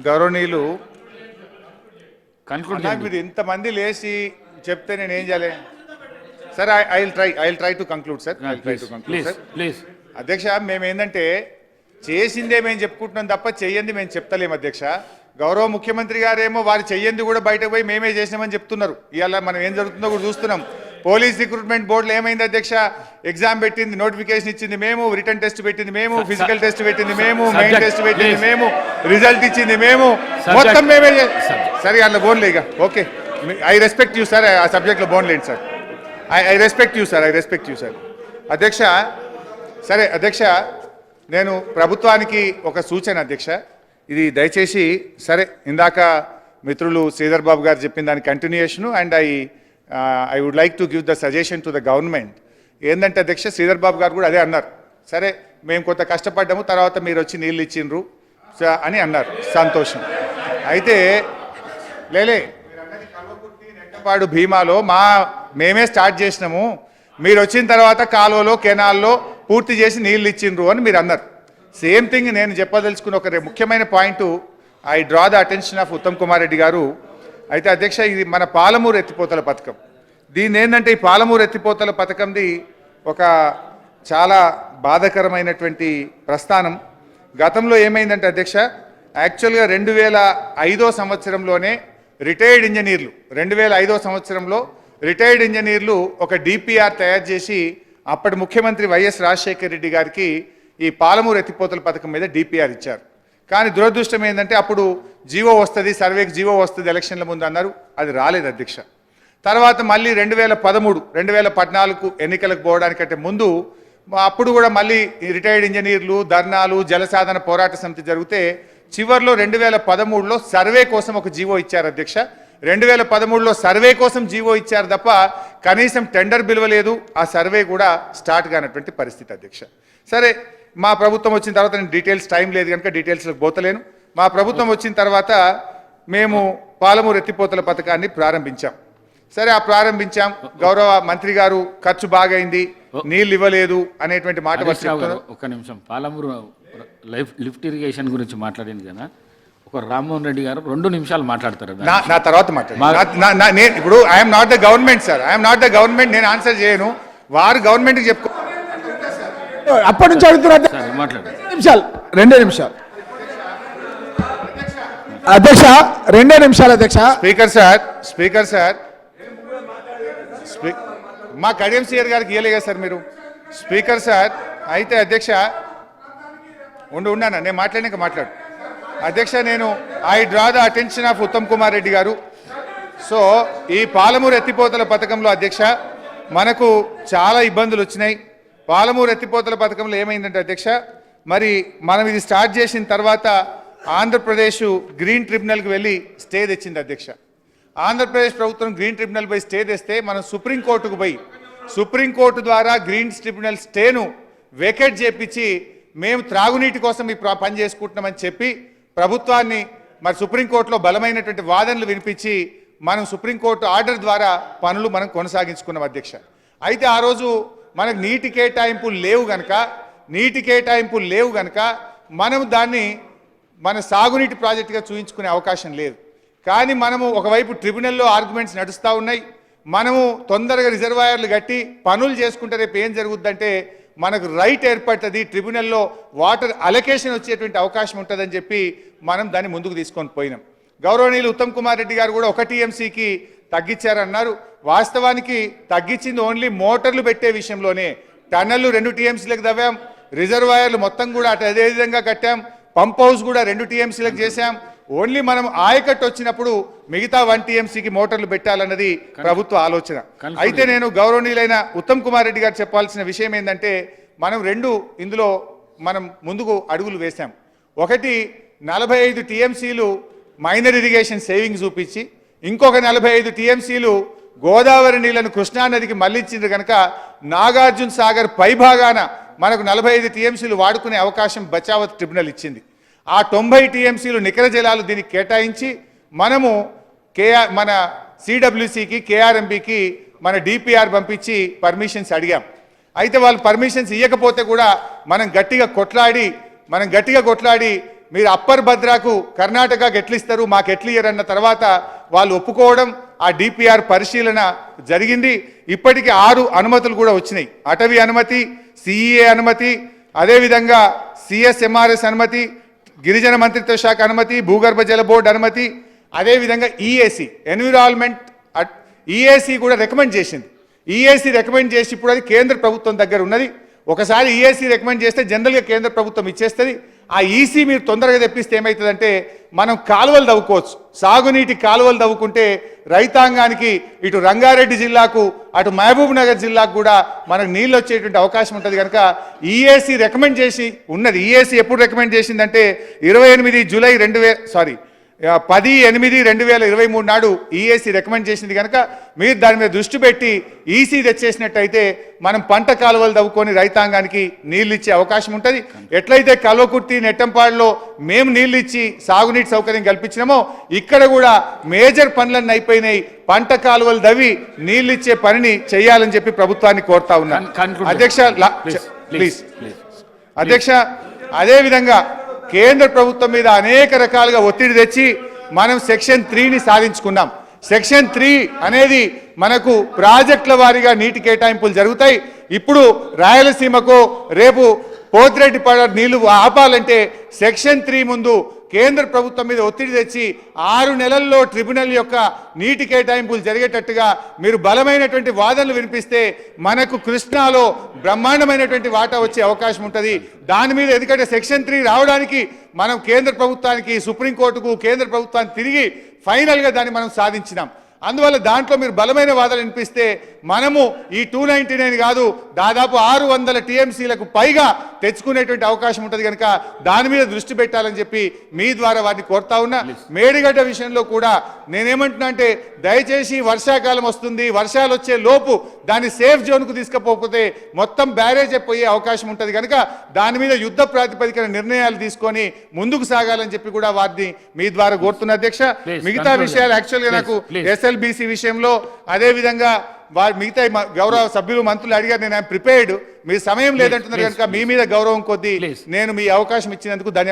గౌరవనీయులు మీరు ఇంతమంది లేచి చెప్తే నేను ఏం చేయాలి sir? I will try to conclude sir. అధ్యక్ష, మేము ఏంటంటే చేసిందే మేము చెప్పుకుంటున్నాం తప్ప చెయ్యంది మేము చెప్తలేము అధ్యక్ష. గౌరవ ముఖ్యమంత్రి గారేమో వారు చెయ్యంది కూడా బయటకు పోయి మేమే చేసినామని చెప్తున్నారు. ఇవాళ మనం ఏం జరుగుతుందో కూడా చూస్తున్నాం. పోలీస్ రిక్రూట్మెంట్ బోర్డులో ఏమైంది అధ్యక్ష? ఎగ్జామ్ పెట్టింది, నోటిఫికేషన్ ఇచ్చింది మేము, రిటర్న్ టెస్ట్ పెట్టింది మేము, ఫిజికల్ టెస్ట్ పెట్టింది మేము, మెయిన్ టెస్ట్ పెట్టింది మేము, రిజల్ట్ ఇచ్చింది మేము, మొత్తం మేమే. సరే అట్లా బోన్లే ఇక. Okay, I respect you sir. ఆ సబ్జెక్ట్లో బోన్లేండి sir. I respect you sir. అధ్యక్ష, సరే అధ్యక్ష, నేను ప్రభుత్వానికి ఒక సూచన అధ్యక్ష. ఇది దయచేసి సరే, ఇందాక మిత్రులు శ్రీధర్ బాబు గారు చెప్పిన దాని continuation and I would like to give the suggestion to the government. ఏంటంటే అధ్యక్ష, శ్రీధర్ బాబు గారు కూడా అదే అన్నారు. సరే, మేము కొంత కష్టపడ్డాము, తర్వాత మీరు వచ్చి నీళ్ళు ఇచ్చిండ్రు అని అన్నారు. సంతోషం. అయితే లేలే, నెట్టపాడు భీమాలో మేమే స్టార్ట్ చేసినాము, మీరు వచ్చిన తర్వాత కాలువలో కెనాల్లో పూర్తి చేసి నీళ్ళు ఇచ్చిండ్రు అని మీరు అన్నారు. సేమ్ థింగ్ నేను చెప్పదలుచుకున్న ఒక ముఖ్యమైన point. I draw the attention of Uttam Kumar Reddy గారు. అయితే అధ్యక్ష, ఇది మన పాలమూరు ఎత్తిపోతల పథకం. దీన్ని ఏంటంటే, ఈ పాలమూరు ఎత్తిపోతల పథకంది ఒక చాలా బాధాకరమైనటువంటి ప్రస్థానం. గతంలో ఏమైందంటే అధ్యక్ష, యాక్చువల్గా 2005 సంవత్సరంలోనే రిటైర్డ్ ఇంజనీర్లు 2005 సంవత్సరంలో రిటైర్డ్ ఇంజనీర్లు ఒక డిపిఆర్ తయారు చేసి అప్పటి ముఖ్యమంత్రి వైఎస్ రాజశేఖర రెడ్డి గారికి ఈ పాలమూరు ఎత్తిపోతల పథకం మీద డిపిఆర్ ఇచ్చారు. కానీ దురదృష్టం ఏంటంటే, అప్పుడు జీవో వస్తుంది, సర్వేకి జీవో వస్తుంది ఎలక్షన్ల ముందు అన్నారు. అది రాలేదు అధ్యక్ష. తర్వాత మళ్ళీ 2014 ఎన్నికలకు పోవడానికంటే ముందు అప్పుడు కూడా మళ్ళీ రిటైర్డ్ ఇంజనీర్లు ధర్నాలు, జలసాధన పోరాట సమితి జరిగితే చివరిలో 2013లో సర్వే కోసం ఒక జీవో ఇచ్చారు అధ్యక్ష. 2013లో సర్వే కోసం జీవో ఇచ్చారు తప్ప కనీసం టెండర్ పిలవలేదు. ఆ సర్వే కూడా స్టార్ట్ కానటువంటి పరిస్థితి అధ్యక్ష. సరే, మా ప్రభుత్వం వచ్చిన తర్వాత, నేను డీటెయిల్స్ టైం లేదు కనుక డీటెయిల్స్లోకి పోతలేను. మా ప్రభుత్వం వచ్చిన తర్వాత మేము పాలమూరు ఎత్తిపోతల పథకాన్ని ప్రారంభించాం. సరే, ఆ ప్రారంభించాం. గౌరవ మంత్రి గారు ఖర్చు బాగైంది, నీళ్ళు ఇవ్వలేదు అనేటువంటి మాట చెప్తున్నారు. ఒక్క నిమిషం, పాలమూరు లిఫ్ట్ ఇరిగేషన్ గురించి మాట్లాడింది కదా, ఒక రామ్మోహన్ రెడ్డి గారు 2 నిమిషాలు మాట్లాడతారు. నా తర్వాత మాట్లాడు. ఇప్పుడు I'm not the government sir, I'm not the government. నేను ఆన్సర్ చేయను. వారు గవర్నమెంట్కి చెప్పుకో. అప్పటి నుంచి అడుగుతున్నారు. 2 నిమిషాలు అధ్యక్ష, 2 నిమిషాలు అధ్యక్ష. స్పీకర్ సార్, మా కడియం సిఆర్ గారికి ఇవ్వలేగా సార్ మీరు. స్పీకర్ సార్, అయితే అధ్యక్ష ఉన్నాను, నేను మాట్లాడినాక మాట్లాడు అధ్యక్ష. నేను I draw the attention of Uttam Kumar Reddy గారు. సో ఈ పాలమూరు ఎత్తిపోతల పథకంలో అధ్యక్ష మనకు చాలా ఇబ్బందులు వచ్చినాయి. పాలమూరు ఎత్తిపోతల పథకంలో ఏమైందంటే అధ్యక్ష, మరి మనం ఇది స్టార్ట్ చేసిన తర్వాత ఆంధ్రప్రదేశ్ గ్రీన్ ట్రిబ్యునల్కి వెళ్ళి స్టే తెచ్చింది అధ్యక్ష. ఆంధ్రప్రదేశ్ ప్రభుత్వం గ్రీన్ ట్రిబ్యునల్ పోయి స్టే తెస్తే మనం సుప్రీంకోర్టుకు పోయి సుప్రీంకోర్టు ద్వారా గ్రీన్ ట్రిబ్యునల్ స్టేను వేకేట్ చేపించి మేము త్రాగునీటి కోసం ఈ పని చేసుకుంటున్నామని చెప్పి ప్రభుత్వాన్ని మరి సుప్రీంకోర్టులో బలమైనటువంటి వాదనలు వినిపించి మనం సుప్రీంకోర్టు ఆర్డర్ ద్వారా పనులు మనం కొనసాగించుకున్నాం అధ్యక్ష. అయితే ఆ రోజు మనకు నీటి కేటాయింపులు లేవు గనక మనం దాన్ని మన సాగునీటి ప్రాజెక్టుగా చూపించుకునే అవకాశం లేదు. కానీ మనము ఒకవైపు ట్రిబ్యునల్లో ఆర్గ్యుమెంట్స్ నడుస్తూ ఉన్నాయి. మనము తొందరగా రిజర్వాయర్లు కట్టి పనులు చేసుకుంటే రేపు ఏం జరుగుద్దంటే మనకు రైట్ ఏర్పడుతుంది, ట్రిబ్యునల్లో వాటర్ అలొకేషన్ వచ్చేటువంటి అవకాశం ఉంటుందని చెప్పి మనం దాన్ని ముందుకు తీసుకొని పోయినాం. గౌరవనీయులు ఉత్తమ్ కుమార్ రెడ్డి గారు కూడా 1 TMCకి తగ్గించారన్నారు. వాస్తవానికి తగ్గించింది ఓన్లీ మోటార్లు పెట్టే విషయంలోనే. టన్నెళ్ళు 2 TMCలకు తవ్వాం, రిజర్వాయర్లు మొత్తం కూడా అదే విధంగా కట్టాం, పంప్ హౌస్ కూడా 2 TMCలకు చేశాం. ఓన్లీ మనం ఆయకట్టు వచ్చినప్పుడు మిగతా 1 TMCకి మోటార్లు పెట్టాలన్నది ప్రభుత్వ ఆలోచన. అయితే నేను గౌరవనీయులైన ఉత్తమ్ కుమార్ రెడ్డి గారు చెప్పాల్సిన విషయం ఏంటంటే, మనం ఇందులో మనం ముందుకు అడుగులు వేశాం. ఒకటి, 45 TMCలు మైనర్ ఇరిగేషన్ సేవింగ్స్ చూపించి, ఇంకొక 45 TMCలు గోదావరి నీళ్లను కృష్ణానదికి మళ్లించింది కనుక నాగార్జున సాగర్ పైభాగాన మనకు 45 TMCలు వాడుకునే అవకాశం బచావత్ ట్రిబ్యునల్ ఇచ్చింది. ఆ 90 TMCలు నికర జలాలు దీనికి కేటాయించి మనము మన CWCకి KRMBకి మన DPR పంపించి పర్మిషన్స్ అడిగాం. అయితే వాళ్ళు పర్మిషన్స్ ఇవ్వకపోతే కూడా మనం గట్టిగా కొట్లాడి మీరు అప్పర్ భద్రాకు కర్ణాటకకు ఎట్లిస్తారు మాకు ఎట్లియర్ అన్న తర్వాత వాళ్ళు ఒప్పుకోవడం ఆ డిపిఆర్ పరిశీలన జరిగింది. ఇప్పటికి 6 అనుమతులు కూడా వచ్చినాయి. అటవీ అనుమతి, సిఈఏ అనుమతి, అదేవిధంగా సిఎస్ఎంఆర్ఎస్ అనుమతి, గిరిజన మంత్రిత్వ శాఖ అనుమతి, భూగర్భ జల బోర్డు అనుమతి, అదేవిధంగా ఈఏసి ఎన్విరాన్మెంట్ ఈఏసి కూడా రికమెండ్ చేసింది. ఈఏసి రికమెండ్ చేసి ఇప్పుడు అది కేంద్ర ప్రభుత్వం దగ్గర ఉన్నది. ఒకసారి ఈఏసి రికమెండ్ చేస్తే జనరల్గా కేంద్ర ప్రభుత్వం ఇచ్చేస్తుంది. ఆ ఈసీ మీరు తొందరగా తెప్పిస్తే ఏమవుతుందంటే మనం కాలువలు తవ్వుకోవచ్చు. సాగునీటి కాలువలు తవ్వుకుంటే రైతాంగానికి ఇటు రంగారెడ్డి జిల్లాకు అటు మహబూబ్ నగర్ జిల్లాకు కూడా మనకు నీళ్ళు వచ్చేటువంటి అవకాశం ఉంటుంది. కనుక ఈఏసి రికమెండ్ చేసి ఉన్నది. ఈఏసి ఎప్పుడు రికమెండ్ చేసిందంటే 28 జూలై 10/8/2023 నాడు ఈఏసి రికమెండ్ చేసింది. కనుక మీరు దాని మీద దృష్టి పెట్టి ఈసీ తెచ్చేసినట్టయితే మనం పంట కాలువలు తవ్వుకొని రైతాంగానికి నీళ్ళు ఇచ్చే అవకాశం ఉంటుంది. ఎట్లయితే కల్వకుర్తి నెట్టంపాడులో మేము నీళ్ళు ఇచ్చి సాగునీటి సౌకర్యం కల్పించినామో ఇక్కడ కూడా మేజర్ పనులన్నీ అయిపోయినాయి. పంట కాలువలు దవ్వి నీళ్ళు ఇచ్చే పనిని చేయాలని చెప్పి ప్రభుత్వాన్ని కోరుతా ఉన్నాను. అధ్యక్ష ప్లీజ్ అధ్యక్ష, అదేవిధంగా కేంద్ర ప్రభుత్వం మీద అనేక రకాలుగా ఒత్తిడి తెచ్చి మనం సెక్షన్ 3ని సాధించుకున్నాం. సెక్షన్ 3 అనేది మనకు ప్రాజెక్టుల వారీగా నీటి కేటాయింపులు జరుగుతాయి. ఇప్పుడు రాయలసీమకు రేపు పోతిరెడ్డిపాడు నీళ్లు ఆపాలంటే సెక్షన్ 3 ముందు కేంద్ర ప్రభుత్వం మీద ఒత్తిడి తెచ్చి 6 నెలల్లో ట్రిబ్యునల్ యొక్క నీటి కేటాయింపులు జరిగేటట్టుగా మీరు బలమైనటువంటి వాదనలు వినిపిస్తే మనకు కృష్ణాలో బ్రహ్మాండమైనటువంటి వాటా వచ్చే అవకాశం ఉంటుంది. దాని మీద ఎందుకంటే సెక్షన్ 3 రావడానికి మనం కేంద్ర ప్రభుత్వానికి, సుప్రీంకోర్టుకు, కేంద్ర ప్రభుత్వానికి తిరిగి ఫైనల్గా దాన్ని మనం సాధించినాం. అందువల్ల దాంట్లో మీరు బలమైన వాదనలు వినిపిస్తే మనము ఈ 299 కాదు దాదాపు 600 టీఎంసీలకు పైగా తెచ్చుకునేటువంటి అవకాశం ఉంటుంది. కనుక దాని మీద దృష్టి పెట్టాలని చెప్పి మీ ద్వారా వారిని కోరుతా ఉన్నా. మేడిగడ్డ విషయంలో కూడా నేనేమంటున్నా అంటే దయచేసి వర్షాకాలం వస్తుంది, వర్షాలు వచ్చే లోపు దాన్ని సేఫ్ జోన్కు తీసుకుపోతే మొత్తం బ్యారేజ్ అయిపోయే అవకాశం ఉంటుంది. కనుక దాని మీద యుద్ధ ప్రాతిపదికన నిర్ణయాలు తీసుకొని ముందుకు సాగాలని చెప్పి కూడా వారిని మీ ద్వారా కోరుతున్న అధ్యక్ష. మిగతా విషయాలు యాక్చువల్గా నాకు ఎస్ఎల్బిసి విషయంలో అదేవిధంగా మిగతా గౌరవ సభ్యులు మంత్రులు అడిగారు. నేను ప్రిపేర్డ్, మీ సమయం లేదంటున్నారు కనుక మీ మీద గౌరవం కొద్దీ నేను మీ అవకాశం ఇచ్చినందుకు ధన్యవాదాలు.